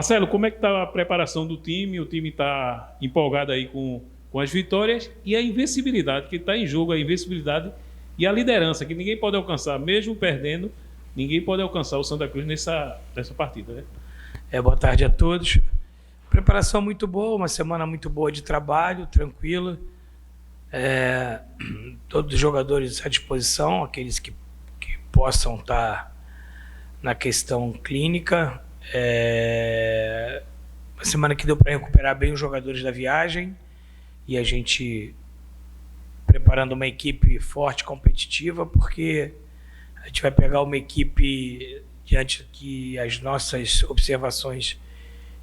Marcelo, como é que está a preparação do time? O time está empolgado aí com as vitórias e a invencibilidade, que está em jogo, a invencibilidade e a liderança, que ninguém pode alcançar, mesmo perdendo, ninguém pode alcançar o Santa Cruz nessa partida, né? Boa tarde a todos. Preparação muito boa, uma semana muito boa de trabalho, tranquila. Todos os jogadores à disposição, aqueles que possam estar na questão clínica. Uma semana que deu para recuperar bem os jogadores da viagem e a gente preparando uma equipe forte, competitiva, porque a gente vai pegar uma equipe diante que as nossas observações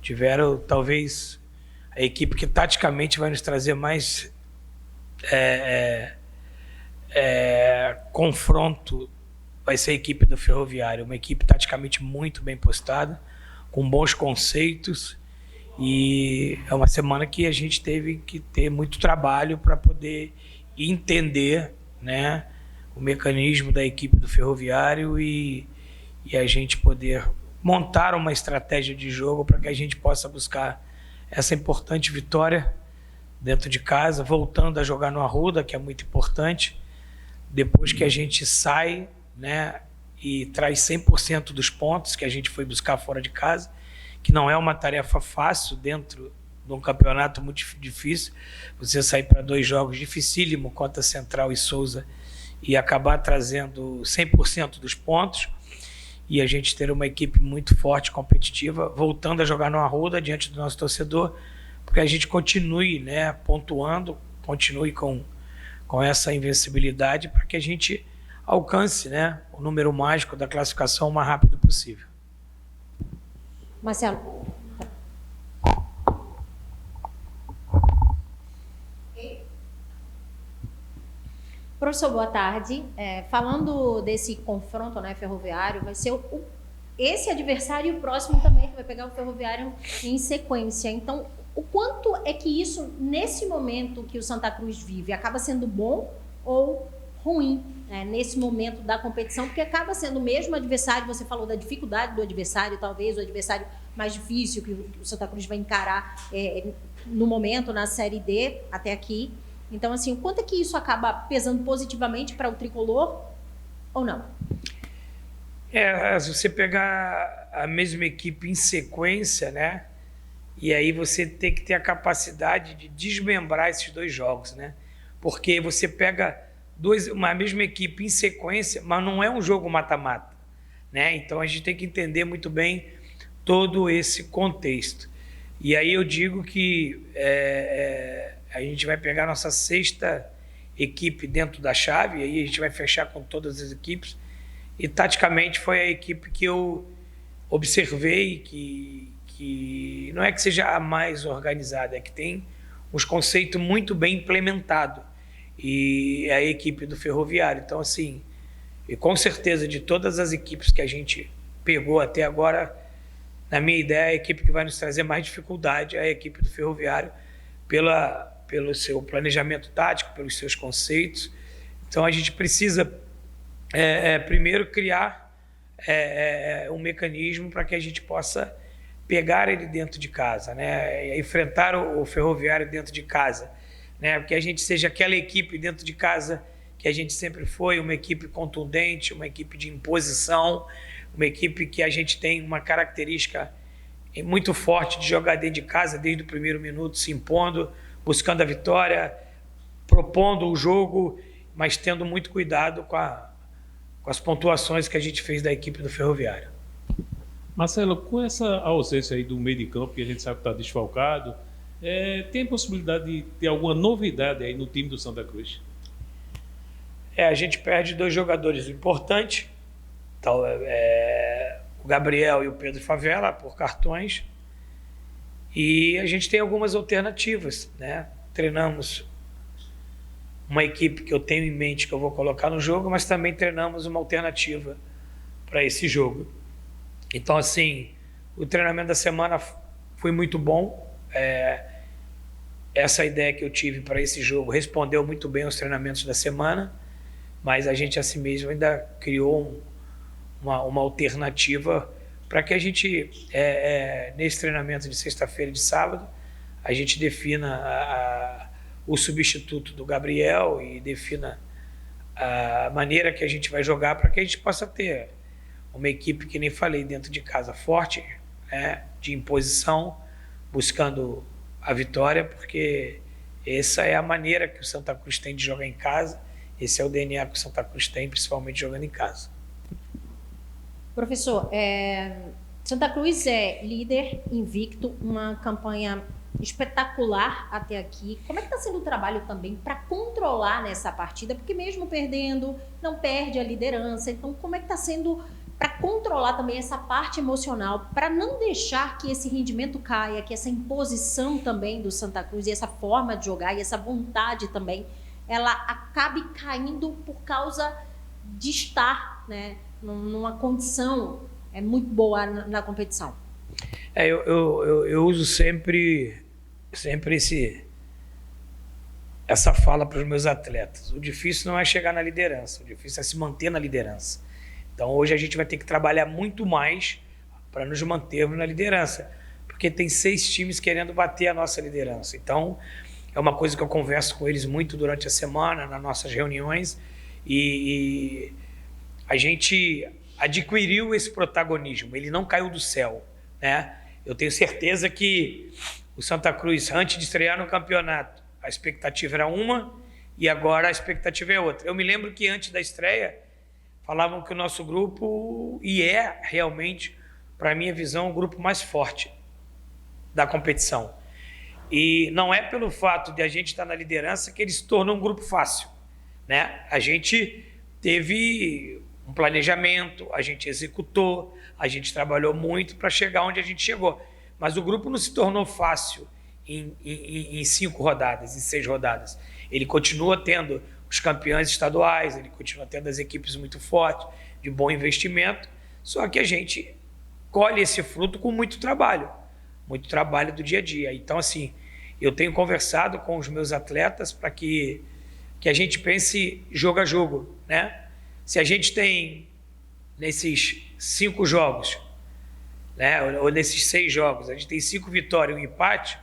tiveram, talvez a equipe que taticamente vai nos trazer mais confronto vai ser a equipe do Ferroviário, uma equipe taticamente muito bem postada, com bons conceitos, e é uma semana que a gente teve que ter muito trabalho para poder entender, né, o mecanismo da equipe do Ferroviário e a gente poder montar uma estratégia de jogo para que a gente possa buscar essa importante vitória dentro de casa, voltando a jogar no Arruda, que é muito importante, depois que a gente sai, né, e traz 100% dos pontos que a gente foi buscar fora de casa, que não é uma tarefa fácil dentro de um campeonato muito difícil, você sair para 2 jogos dificílimo contra Central e Souza e acabar trazendo 100% dos pontos, e a gente ter uma equipe muito forte, competitiva, voltando a jogar no Arruda diante do nosso torcedor, porque a gente continue, né, pontuando, continue com essa invencibilidade para que a gente alcance, né, o número mágico da classificação o mais rápido possível. Marcelo. Professor, boa tarde. Falando desse confronto, né, Ferroviário, vai ser esse adversário e o próximo também, que vai pegar o Ferroviário em sequência. Então, o quanto é que isso, nesse momento que o Santa Cruz vive, acaba sendo bom ou ruim, né, nesse momento da competição? Porque acaba sendo o mesmo adversário, você falou da dificuldade do adversário, talvez o adversário mais difícil que o Santa Cruz vai encarar no momento, na Série D, até aqui. Então, assim, o quanto é que isso acaba pesando positivamente para o tricolor ou não? Se você pegar a mesma equipe em sequência, né? E aí você tem que ter a capacidade de desmembrar esses 2 jogos, né? Porque você pega uma mesma equipe em sequência, mas não é um jogo mata-mata, né? Então a gente tem que entender muito bem todo esse contexto. E aí eu digo que a gente vai pegar a nossa 6ª equipe dentro da chave, e aí a gente vai fechar com todas as equipes, e taticamente foi a equipe que eu observei que não é que seja a mais organizada, é que tem uns conceitos muito bem implementados, e é a equipe do Ferroviário. Então, assim, e com certeza de todas as equipes que a gente pegou até agora, na minha ideia, a equipe que vai nos trazer mais dificuldade é a equipe do Ferroviário, pelo seu planejamento tático, pelos seus conceitos. Então a gente precisa primeiro criar um mecanismo para que a gente possa pegar ele dentro de casa, né? Enfrentar o Ferroviário dentro de casa, né? Porque a gente seja aquela equipe dentro de casa que a gente sempre foi, uma equipe contundente, uma equipe de imposição, uma equipe que a gente tem uma característica muito forte de jogar dentro de casa desde o primeiro minuto, se impondo, buscando a vitória, propondo o jogo, mas tendo muito cuidado com as pontuações que a gente fez da equipe do Ferroviário. Marcelo, com essa ausência aí do meio de campo, que a gente sabe que está desfalcado, tem possibilidade de ter alguma novidade aí no time do Santa Cruz? A gente perde 2 jogadores importantes, então, o Gabriel e o Pedro Favela, por cartões, e a gente tem algumas alternativas, né? Treinamos uma equipe que eu tenho em mente que eu vou colocar no jogo, mas também treinamos uma alternativa para esse jogo. Então, assim, o treinamento da semana foi muito bom. Essa ideia que eu tive para esse jogo respondeu muito bem aos treinamentos da semana, mas a gente assim mesmo ainda criou uma alternativa para que a gente, nesse treinamento de sexta-feira e de sábado, a gente defina o substituto do Gabriel e defina a maneira que a gente vai jogar para que a gente possa ter uma equipe, que nem falei, dentro de casa forte, né, de imposição, buscando a vitória, porque essa é a maneira que o Santa Cruz tem de jogar em casa, esse é o DNA que o Santa Cruz tem, principalmente jogando em casa. Professor, Santa Cruz é líder invicto, uma campanha espetacular até aqui. Como é que está sendo o trabalho também para controlar nessa partida? Porque mesmo perdendo, não perde a liderança. Então, como é que está sendo para controlar também essa parte emocional, para não deixar que esse rendimento caia, que essa imposição também do Santa Cruz e essa forma de jogar e essa vontade também, ela acabe caindo por causa de estar, né, numa condição muito boa na competição? Eu uso sempre essa fala para os meus atletas. O difícil não é chegar na liderança, o difícil é se manter na liderança. Então hoje a gente vai ter que trabalhar muito mais para nos mantermos na liderança, porque tem 6 times querendo bater a nossa liderança. Então é uma coisa que eu converso com eles muito durante a semana, nas nossas reuniões, e a gente adquiriu esse protagonismo, ele não caiu do céu, né? Eu tenho certeza que o Santa Cruz, antes de estrear no campeonato, a expectativa era uma e agora a expectativa é outra. Eu me lembro que antes da estreia, falavam que o nosso grupo, e é realmente, para a minha visão, o grupo mais forte da competição. E não é pelo fato de a gente estar na liderança que ele se tornou um grupo fácil, né? A gente teve um planejamento, a gente executou, a gente trabalhou muito para chegar onde a gente chegou. Mas o grupo não se tornou fácil em 5 rodadas, em 6 rodadas. Ele continua tendo os campeões estaduais, ele continua tendo as equipes muito fortes, de bom investimento, só que a gente colhe esse fruto com muito trabalho do dia a dia. Então, assim, eu tenho conversado com os meus atletas para que a gente pense jogo a jogo, né? Se a gente tem, nesses 5 jogos, né, ou nesses 6 jogos, a gente tem 5 vitórias e um empate,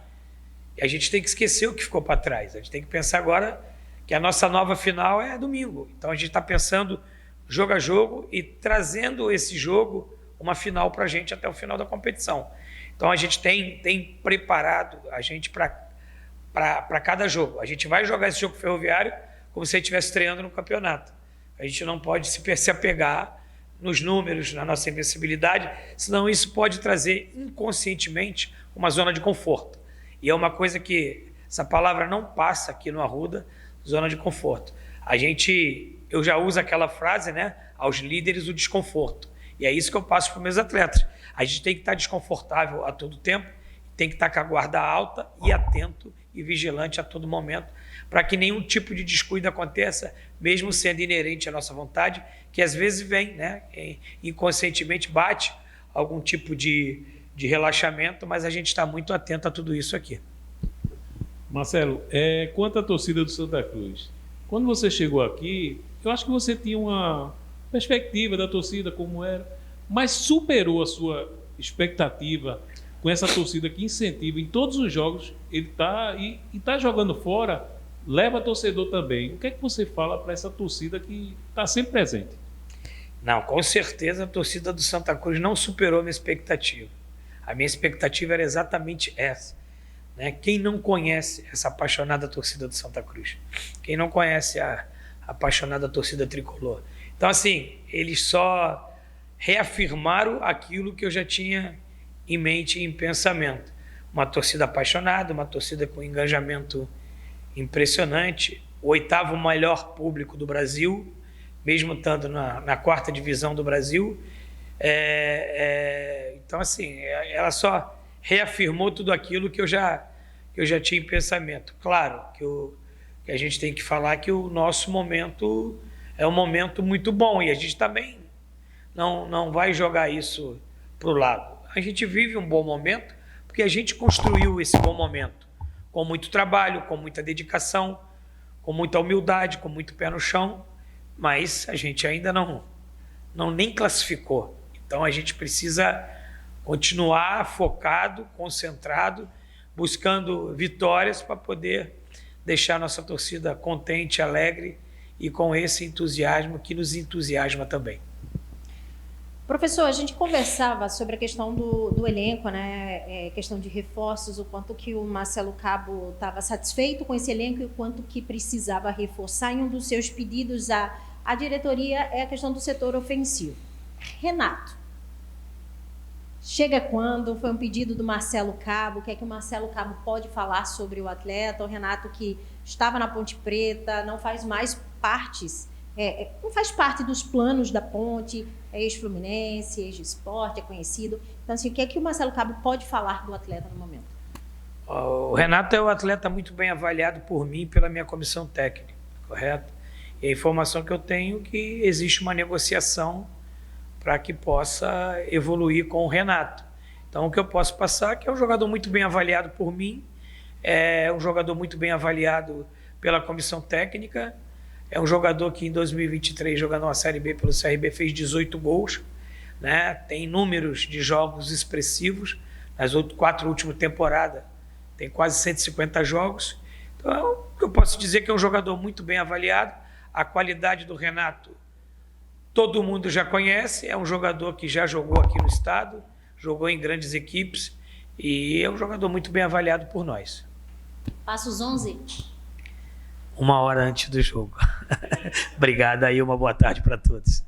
a gente tem que esquecer o que ficou para trás. A gente tem que pensar agora que a nossa nova final é domingo. Então a gente está pensando jogo a jogo e trazendo esse jogo, uma final para a gente até o final da competição. Então a gente tem preparado a gente para cada jogo. A gente vai jogar esse jogo ferroviário como se ele estivesse estreando no campeonato. A gente não pode se apegar nos números, na nossa invencibilidade, senão isso pode trazer inconscientemente uma zona de conforto. E é uma coisa que essa palavra não passa aqui no Arruda, zona de conforto. Eu já uso aquela frase, né? Aos líderes o desconforto. E é isso que eu passo para os meus atletas. A gente tem que estar desconfortável a todo tempo, tem que estar com a guarda alta e atento e vigilante a todo momento, para que nenhum tipo de descuido aconteça, mesmo sendo inerente à nossa vontade, que às vezes vem, né? Inconscientemente bate algum tipo de relaxamento, mas a gente está muito atento a tudo isso aqui. Marcelo, quanto à torcida do Santa Cruz, quando você chegou aqui, eu acho que você tinha uma perspectiva da torcida como era, mas superou a sua expectativa com essa torcida que incentiva em todos os jogos, ele está jogando fora, leva torcedor também. O que é que você fala para essa torcida que está sempre presente? Não, com certeza a torcida do Santa Cruz não superou a minha expectativa. A minha expectativa era exatamente essa, né? Quem não conhece essa apaixonada torcida do Santa Cruz? Quem não conhece a apaixonada torcida tricolor? Então, assim, eles só reafirmaram aquilo que eu já tinha em mente e em pensamento. Uma torcida apaixonada, uma torcida com engajamento impressionante, o 8º maior público do Brasil, mesmo estando na 4ª divisão do Brasil. Então, assim, ela só reafirmou tudo aquilo que eu já tinha em pensamento. Claro que a gente tem que falar que o nosso momento é um momento muito bom e a gente também não vai jogar isso para o lado. A gente vive um bom momento porque a gente construiu esse bom momento com muito trabalho, com muita dedicação, com muita humildade, com muito pé no chão, mas a gente ainda não nem classificou. Então a gente precisa continuar focado, concentrado, buscando vitórias para poder deixar nossa torcida contente, alegre e com esse entusiasmo que nos entusiasma também. Professor, a gente conversava sobre a questão do elenco, né? Questão de reforços, o quanto que o Marcelo Cabo estava satisfeito com esse elenco e o quanto que precisava reforçar. E um dos seus pedidos à diretoria é a questão do setor ofensivo. Renato, chega quando? Foi um pedido do Marcelo Cabo. O que é que o Marcelo Cabo pode falar sobre o atleta? O Renato, que estava na Ponte Preta, não faz mais não faz parte dos planos da Ponte, é ex-Fluminense, ex-Sport, é conhecido. Então, assim, o que é que o Marcelo Cabo pode falar do atleta no momento? O Renato é um atleta muito bem avaliado por mim e pela minha comissão técnica, correto? E a informação que eu tenho é que existe uma negociação para que possa evoluir com o Renato. Então, o que eu posso passar é que é um jogador muito bem avaliado por mim, é um jogador muito bem avaliado pela comissão técnica, é um jogador que em 2023, jogando uma Série B pelo CRB, fez 18 gols, né? Tem números de jogos expressivos, nas 4 últimas temporadas tem quase 150 jogos. Então, eu posso dizer que é um jogador muito bem avaliado. A qualidade do Renato, todo mundo já conhece, é um jogador que já jogou aqui no estado, jogou em grandes equipes e é um jogador muito bem avaliado por nós. Passa os 11? 1 hora antes do jogo. Obrigado aí, uma boa tarde para todos.